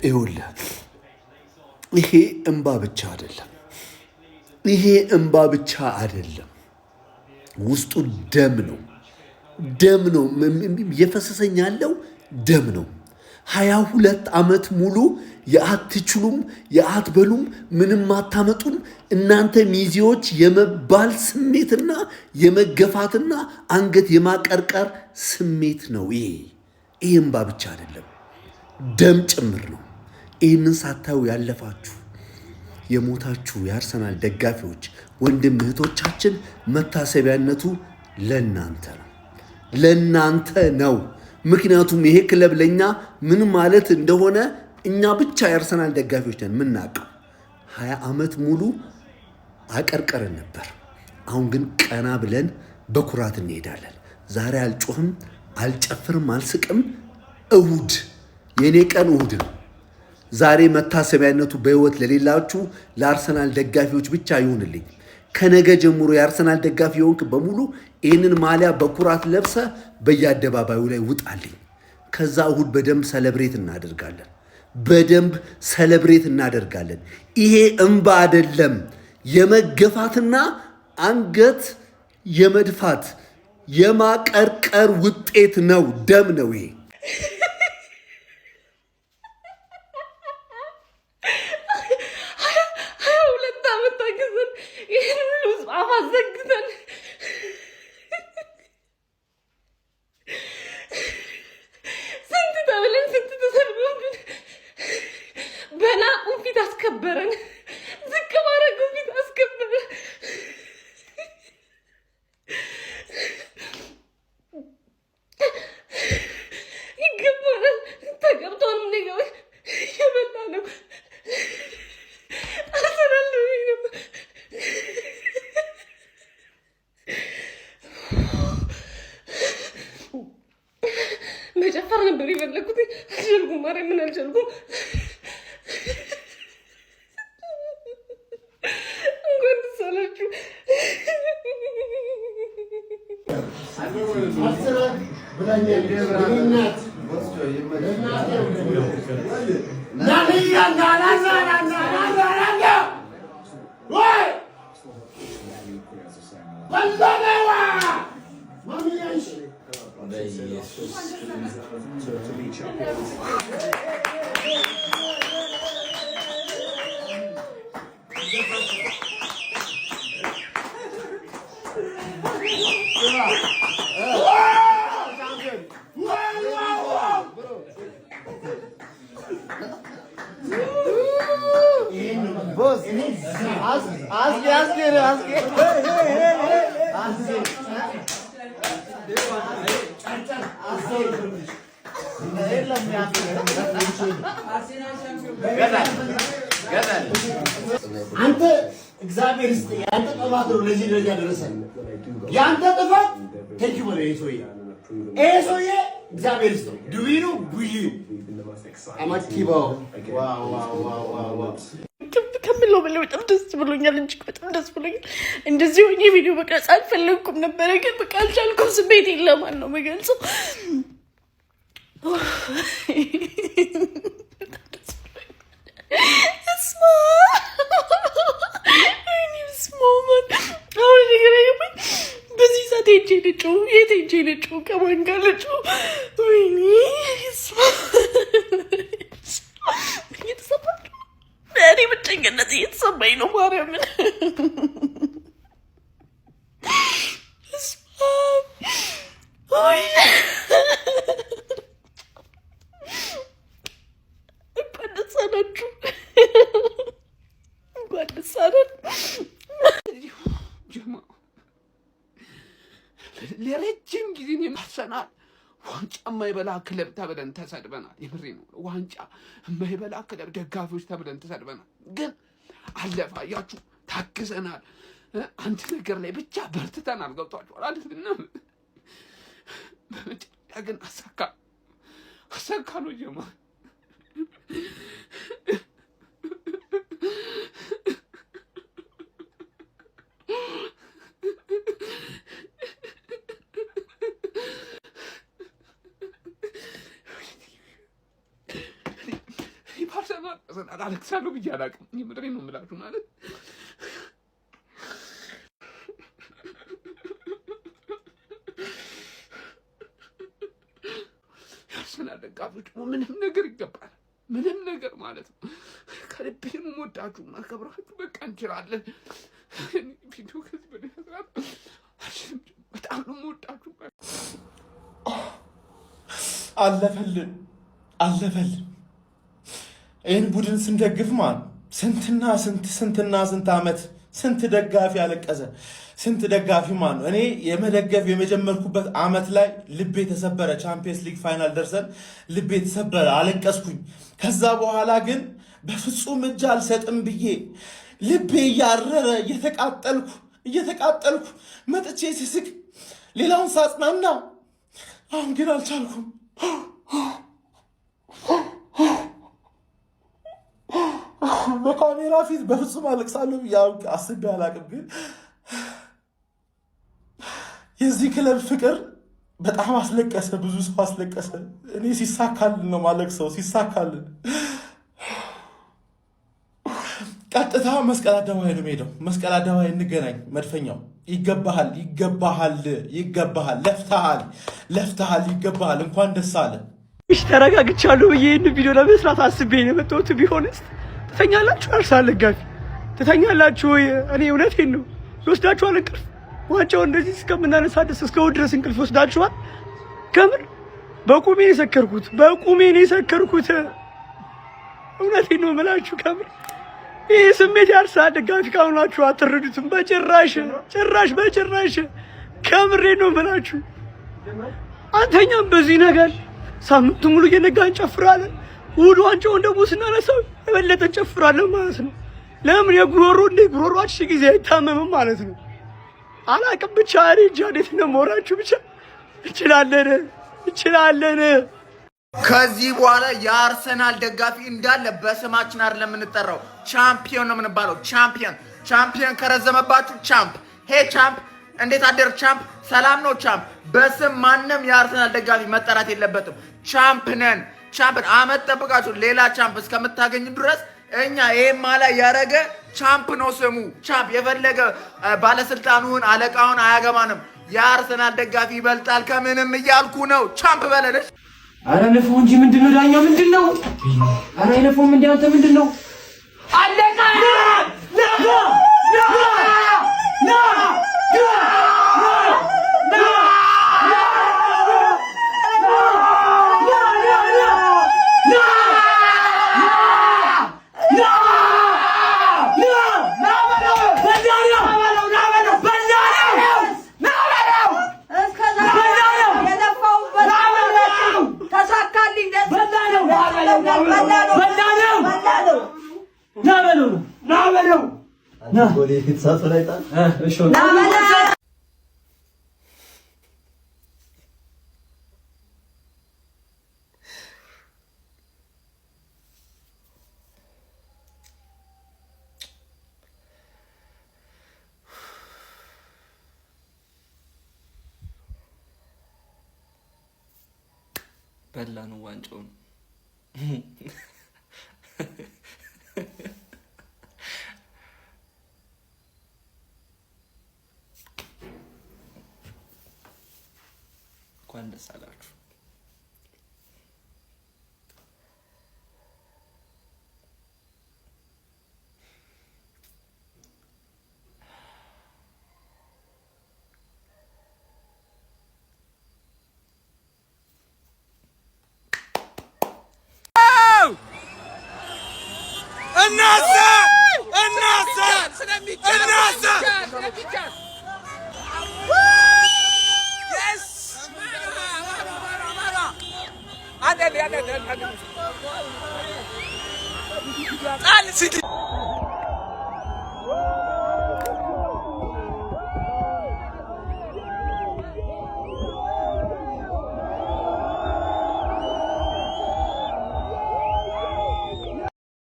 ይኸውልህ ይሄ እንባ ብቻ አይደለም። ይሄ እንባ ብቻ አይደለም። ውስጡ ደም ነው። ደም ነው እየፈሰሰኝ ያለው ደም ነው። 22 ዓመት ሙሉ የአትችሉም የአትበሉም ምንም አታመጡም እናንተ ሚዜዎች የመባል ስሜትና የመገፋትና አንገት የማቀርቀር ስሜት ነው። ይሄ እንባ ብቻ አይደለም፣ ደም ጭምር ነው። ይህንን ሳታዩ ያለፋችሁ የሞታችሁ የአርሰናል ደጋፊዎች ወንድም እህቶቻችን መታሰቢያነቱ ለናንተ ነው፣ ለናንተ ነው። ምክንያቱም ይሄ ክለብ ለኛ ምን ማለት እንደሆነ እኛ ብቻ የአርሰናል ደጋፊዎች ነን የምናውቀው። 20 ዓመት ሙሉ አቀርቀርን ነበር። አሁን ግን ቀና ብለን በኩራት እንሄዳለን። ዛሬ አልጮህም፣ አልጨፍርም፣ አልስቅም። እሁድ የኔ ቀን እሁድ ነው። ዛሬ መታሰቢያነቱ በህይወት ለሌላችሁ ለአርሰናል ደጋፊዎች ብቻ ይሁንልኝ። ከነገ ጀምሮ የአርሰናል ደጋፊ የሆንክ በሙሉ ይህንን ማሊያ በኩራት ለብሰ በየአደባባዩ ላይ ውጣልኝ። ከዛ እሁድ በደንብ ሰለብሬት እናደርጋለን፣ በደንብ ሰለብሬት እናደርጋለን። ይሄ እንባ አይደለም፣ የመገፋትና አንገት የመድፋት የማቀርቀር ውጤት ነው፣ ደም ነው ይሄ። ዘግተን ስንት ተብለን ስንት ተሰድቦብን በናቁን ፊት አስከበረን፣ ዝቅ ባረጉን ፊት አስከበረን። ይገባናል፣ ተገብቶን ነገ የበላ ነው መጨፈር ነበር የፈለኩት። አልቻልኩም፣ ማርያምን አልቻልኩም። እንኳን ደስ አላችሁ። አንተ እግዚአብሔር ይስጥ። ያንተ ጥፋት ነው ለዚህ ደረጃ ደረሰን። ያንተ ጥፋት ተኪ ወደ ሰውዬ እግዚአብሔር ይስጥ። ዱዊኑ ቡይ አማቲባው ዋው ከምለው በላይ በጣም ደስ ብሎኛል፣ እጅግ በጣም ደስ ብሎኛል። እንደዚህ ሆኜ ቪዲዮ መቅረጽ አልፈለግኩም ነበረ፣ ግን በቃ አልቻልኩም። ስሜት የለማን ነው የምገልጸው። በዚህ ሰዓት ሄጄ ልጩ የት ሄጄ ልጩ ከማን ጋር ልጩ? ወይኔ እየተሰማችሁ እኔ ብቸኝነት እየተሰማኝ ነው። ማርያምን እንኳን ደስ አላችሁ፣ እንኳን ደስ አለን። ለረጅም ጊዜ አርሰናል ዋንጫ የማይበላ ክለብ ተብለን ተሰድበናል። የምሬ ነው። ዋንጫ የማይበላ ክለብ ደጋፊዎች ተብለን ተሰድበናል። ግን አለፈ። አያችሁ፣ ታግዘናል። አንድ ነገር ላይ ብቻ በርትተናል። ገብቷችኋል አይደል? በመጨረሻ ግን አሳካ ነው ጀማ አርሰናል አለቅሳለሁ ብዬ አላውቅም። የምሬን ነው የምላችሁ ማለት የአርሰናል ደጋፊዎች ምንም ነገር ይገባል። ምንም ነገር ማለት ነው። ከልቤ ነው የምወዳችሁ ማከብራችሁ። በቃ እንችላለን። ቪዲዮ ከዚህ በላይ መስራት በጣም ነው የምወዳችሁ። አለፈልን። ይህን ቡድን ስንደግፍ ማለት ስንትና ስንት ዓመት ስንት ደጋፊ አለቀሰ። ስንት ደጋፊ ማለት ነው። እኔ የመደገፍ የመጀመርኩበት ዓመት ላይ ልቤ ተሰበረ። ቻምፒየንስ ሊግ ፋይናል ደርሰን ልቤ ተሰበረ፣ አለቀስኩኝ። ከዛ በኋላ ግን በፍጹም እጅ አልሰጥም ብዬ ልቤ እያረረ እየተቃጠልኩ መጥቼ ስስቅ ሌላውን ሳጽናና፣ አሁን ግን አልቻልኩም። በካሜራ ፊት በፍጹም አለቅሳለሁ ብዬ አስቤ አላቅም። ግን የዚህ ክለብ ፍቅር በጣም አስለቀሰ፣ ብዙ ሰው አስለቀሰ። እኔ ሲሳካልን ነው ማለቅሰው፣ ሲሳካልን ቀጥታ መስቀል አደባባይ ነው የምሄደው። መስቀል አደባባይ እንገናኝ። መድፈኛው ይገባሃል፣ ለፍተሃል፣ ይገባሃል። እንኳን ደስ አለ። እሺ ተረጋግቻለሁ ብዬ ይህን ቪዲዮ ለመስራት አስቤ ነው የመጣሁት። ቢሆንስ ትተኛላችሁ? አርሰናል ደጋፊ ትተኛላችሁ ወይ? እኔ እውነቴን ነው። ይወስዳችኋል እንቅልፍ። ዋንጫው እንደዚህ እስከምናነሳ ድረስ እስከ እሑድ ድረስ እንቅልፍ ይወስዳችኋል። ከምር በቁሜ ነው የሰከርኩት። እውነቴን ነው የምላችሁ። ከምር ይህ ስሜት የአርሰናል ደጋፊ ካሁናችሁ አትረዱትም በጭራሽ። ከምሬ ነው የምላችሁ። አንተኛም በዚህ ነገር ሳምንቱ ሙሉ እየነጋ እንጨፍራለን። እሑድ ዋንጫውን ደግሞ ስናነሳው የበለጠ እንጨፍራለን ማለት ነው። ለምን ጉሮሯችን ጊዜ አይታመምም ማለት ነው። አላቅም ብቻ እኔ እንጃ እንዴት እንደምወራችሁ ብቻ እንችላለን። ከዚህ በኋላ የአርሰናል ደጋፊ እንዳለ በስማችን አይደለም የምንጠራው፣ ቻምፒዮን ነው የምንባለው። ቻምፒዮን ከረዘመባችሁ ቻምፕ። ሄ ቻምፕ፣ እንዴት አደር ቻምፕ፣ ሰላም ነው ቻምፕ። በስም ማንም የአርሰናል ደጋፊ መጠራት የለበትም። ቻምፕ ነን። አመት ጠብቃችሁ ሌላ ቻምፕ እስከምታገኙ ድረስ እኛ ይሄን ማላ ያረገ ቻምፕ ነው ስሙ። ቻምፕ የፈለገ ባለስልጣኑን አለቃውን አያገባንም። የአርሰናል ደጋፊ ይበልጣል ከምንም እያልኩ ነው። ቻምፕ በለለሽ። አረ ነፎ እንጂ ምንድነው? ዳኛ ምንድነው? አረ ነፎም እንዴ አንተ ምንድነው? አለቃ በላ ነው ዋንጫውን። እንኳን ደስ አላችሁ።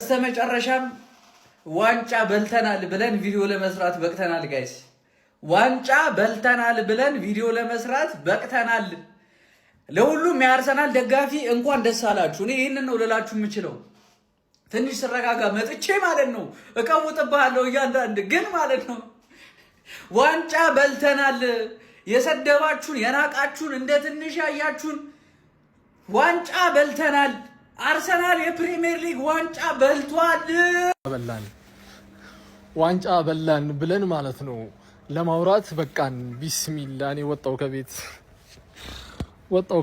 በስተመጨረሻም ዋንጫ በልተናል ብለን ቪዲዮ ለመስራት በቅተናል ጋይስ። ዋንጫ በልተናል ብለን ቪዲዮ ለመስራት በቅተናል። ለሁሉም የአርሰናል ደጋፊ እንኳን ደስ አላችሁ። እኔ ይህንን ነው ልላችሁ የምችለው። ትንሽ ስረጋጋ መጥቼ ማለት ነው እቀውጥብሃለሁ እያንዳንድ ግን ማለት ነው ዋንጫ በልተናል። የሰደባችሁን የናቃችሁን እንደ ትንሽ ያያችሁን ዋንጫ በልተናል። አርሰናል የፕሪሚየር ሊግ ዋንጫ በልቷል። ዋንጫ በላን ብለን ማለት ነው ለማውራት በቃን። ቢስሚላ እኔ ወጣው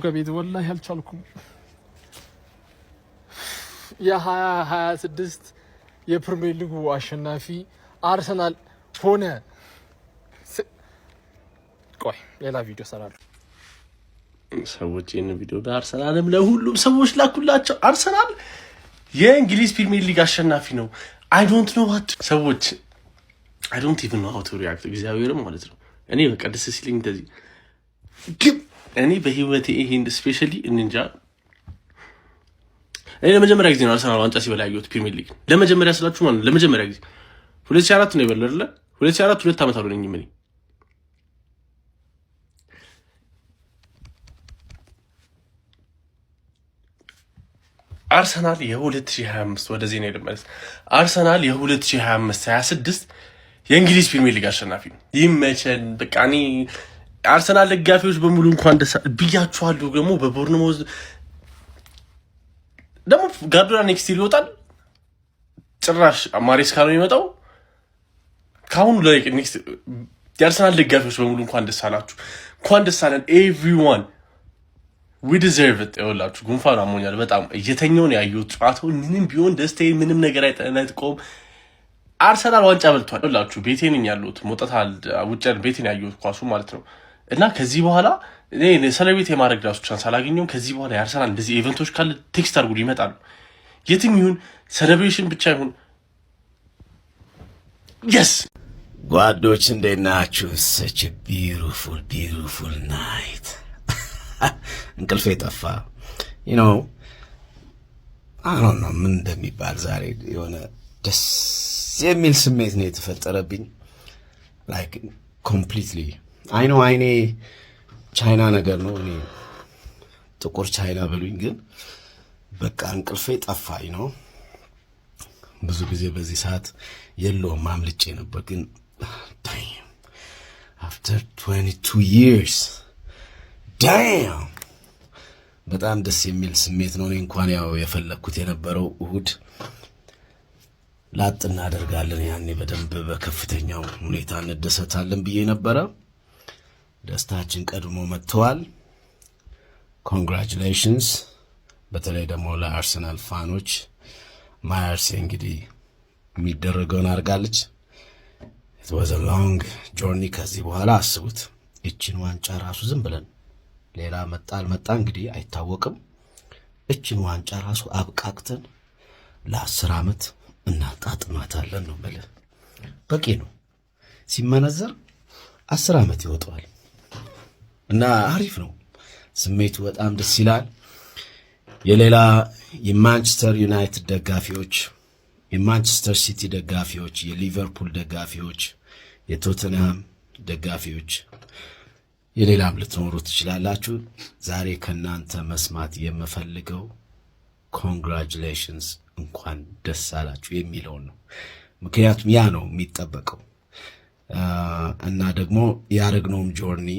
ከቤት ወላሂ አልቻልኩም። የ2026 የፕሪሚየር ሊጉ አሸናፊ አርሰናል ሆነ። ቆይ ሌላ ቪዲዮ ሰራለሁ። ሰዎች ይህን ቪዲዮ ለአርሰናልም ለሁሉም ሰዎች ላኩላቸው። አርሰናል የእንግሊዝ ፕሪሚየር ሊግ አሸናፊ ነው። አይ ዶንት ኖ ዋት ሰዎች አይ ዶንት ኢቭን ኖ ሃው ቱ ሪአክት እግዚአብሔርም ማለት ነው። እኔ በቃ ደስ ሲለኝ እንደዚህ ግን እኔ በህይወቴ ይሄን ስፔሻሊ እንጃ እኔ ለመጀመሪያ ጊዜ ነው አርሰናል ዋንጫ ሲበላ ያየሁት ፕሪሚየር ሊግ። ለመጀመሪያ ስላችሁ ማለት ለመጀመሪያ ጊዜ 2004 ነው የበላው አይደል? 2004 2 ዓመት አልሆነኝም እኔ አርሰናል የ2025 ወደ ዜና ልመለስ። አርሰናል የ2025-26 የእንግሊዝ ፕሪሚየር ሊግ አሸናፊ ነው። ይመቸን በቃ። እኔ አርሰናል ደጋፊዎች በሙሉ እንኳን ደስ ብያችኋለሁ። ደግሞ በቦርንሞዝ ደግሞ ጋርዲዮላ ኔክስት ይወጣል። ጭራሽ ማሬስካ ነው የሚመጣው ካሁኑ ላይ ኔክስት። የአርሰናል ደጋፊዎች በሙሉ እንኳን ደስ አላችሁ፣ እንኳን ደስ አለን ኤቭሪዋን we deserve it። ይኸውላችሁ ጉንፋን አሞኛል በጣም እየተኛው ነው ያየሁት ጨዋታው። ምንም ቢሆን ደስታዬ ምንም ነገር አይጠነጥቆም። አርሰናል ዋንጫ በልቷል። ይኸውላችሁ ቤቴ ነኝ ያለሁት ሞጣታል ውጭ ቤቴ ነኝ ያየሁት ኳሱ ማለት ነው። እና ከዚህ በኋላ እኔ ሰለቤት የማድረግ ራሱ ቻንስ አላገኘሁም። ከዚህ በኋላ የአርሰናል እንደዚህ ኢቨንቶች ካለ ቴክስት አድርጉ ይመጣሉ። የትም ይሁን ሴሌብሬሽን ብቻ ይሁን yes ጓዶች እንዴት ናችሁ? such a beautiful night እንቅልፌ ጠፋ። አሁን ነው ምን እንደሚባል ዛሬ የሆነ ደስ የሚል ስሜት ነው የተፈጠረብኝ። ላይክ ኮምፕሊትሊ አይኔ ቻይና ነገር ነው። እኔ ጥቁር ቻይና በሉኝ፣ ግን በቃ እንቅልፌ ጠፋኝ ነው። ብዙ ጊዜ በዚህ ሰዓት የለውም አምልጬ ነበር፣ ግን after 22 years ዳም በጣም ደስ የሚል ስሜት ነው። እኔ እንኳን ያው የፈለኩት የነበረው እሁድ ላጥ እናደርጋለን ያኔ በደንብ በከፍተኛው ሁኔታ እንደሰታለን ብዬ ነበረ። ደስታችን ቀድሞ መጥተዋል። ኮንግራቹሌሽንስ። በተለይ ደግሞ ለአርሰናል ፋኖች ማያርሴ እንግዲህ የሚደረገውን አድርጋለች። it was a long journey። ከዚህ በኋላ አስቡት እቺን ዋንጫ ራሱ ዝም ብለን ሌላ መጣ አልመጣ እንግዲህ አይታወቅም። እችን ዋንጫ ራሱ አብቃቅተን ለ10 ዓመት እናጣጥማታለን ነው ማለት በቂ ነው። ሲመነዘር 10 ዓመት ይወጣዋል እና አሪፍ ነው ስሜቱ፣ በጣም ደስ ይላል። የሌላ የማንቸስተር ዩናይትድ ደጋፊዎች፣ የማንቸስተር ሲቲ ደጋፊዎች፣ የሊቨርፑል ደጋፊዎች፣ የቶተንሃም ደጋፊዎች፣ የሌላም ልትኖሩ ትችላላችሁ። ዛሬ ከናንተ መስማት የምፈልገው ኮንግራቹሌሽንስ እንኳን ደስ አላችሁ የሚለውን ነው። ምክንያቱም ያ ነው የሚጠበቀው እና ደግሞ ያደረግነውም ጆርኒ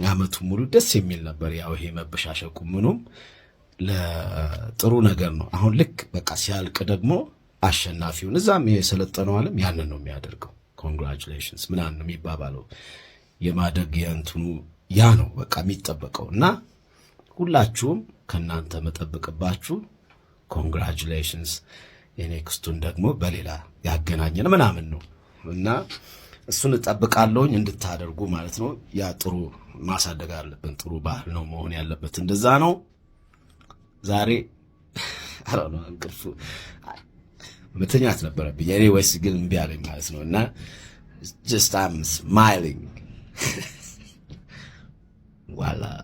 አመቱ ሙሉ ደስ የሚል ነበር። ያው ይሄ መበሻሸቁ ምኑም ለጥሩ ነገር ነው። አሁን ልክ በቃ ሲያልቅ ደግሞ አሸናፊውን እዛም የሰለጠነው ዓለም ያንን ነው የሚያደርገው። ኮንግራቹሌሽንስ ምናምን ነው የሚባባለው። የማደግ የእንትኑ ያ ነው በቃ የሚጠበቀው እና ሁላችሁም ከናንተ መጠበቅባችሁ ኮንግራቹሌሽንስ። የኔክስቱን ደግሞ በሌላ ያገናኘን ምናምን ነው እና እሱን እጠብቃለሁኝ እንድታደርጉ ማለት ነው። ያ ጥሩ ማሳደግ አለብን። ጥሩ ባህል ነው መሆን ያለበት። እንደዛ ነው። ዛሬ አራው ነው እንቅልፉ መተኛት ነበረብኝ እኔ ወይስ ግን እምቢ አለኝ ማለት ነው እና just I'm smiling. Voila.